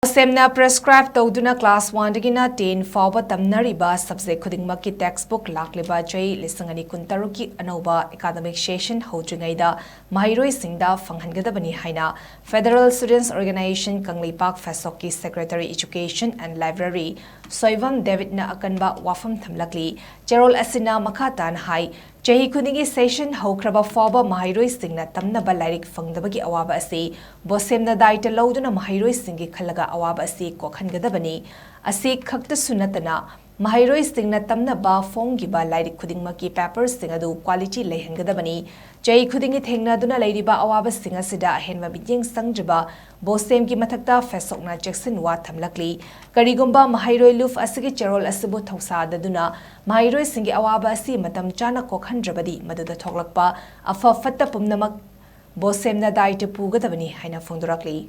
Bosemna prescribed Touduna class 1 dagina 10 Phaoba Tamnariba subject Khudingmakki textbook LAKLIBA CHAHI lisangani kuntaruki ANOUBA academic session HOUDRINGEIDA MAHEIROI SINGDA FANGHANGADABANI HAINA Federal Students Organization KANGLEIPAK FESOK Secretary Education and Library SOIBAM DAVIT na AKANBA WAPHAM THAMLAKLI Cherol asina makatan hai CHAHI Khudingi session haukraba Phaoba MAHEIROI singna tamnaba lairik fangdabagi awaba asi Bosem na daita lauduna MAHEIROI singi khalaga awaba asi kokhangadabani asi khakta sunatana MAHEIROI singna tamnaba fongiba lairik Khudingmakki papers singadu quality lehangadabani CHAHI Khudingi thengnaduna lairiba awaba singa sida henma bidyeng sangjaba Bosem ki mathakta FESOK na Jackson wa THAMLAKLI karigumba MAHEIROI luf asigi cherol asibu thausa daduna MAHEIROI singi awaba asi matam chana kokhandrabadi maduda thoklakpa afa fatta pumnamak Bosem na daite pugadabani haina phongdorakli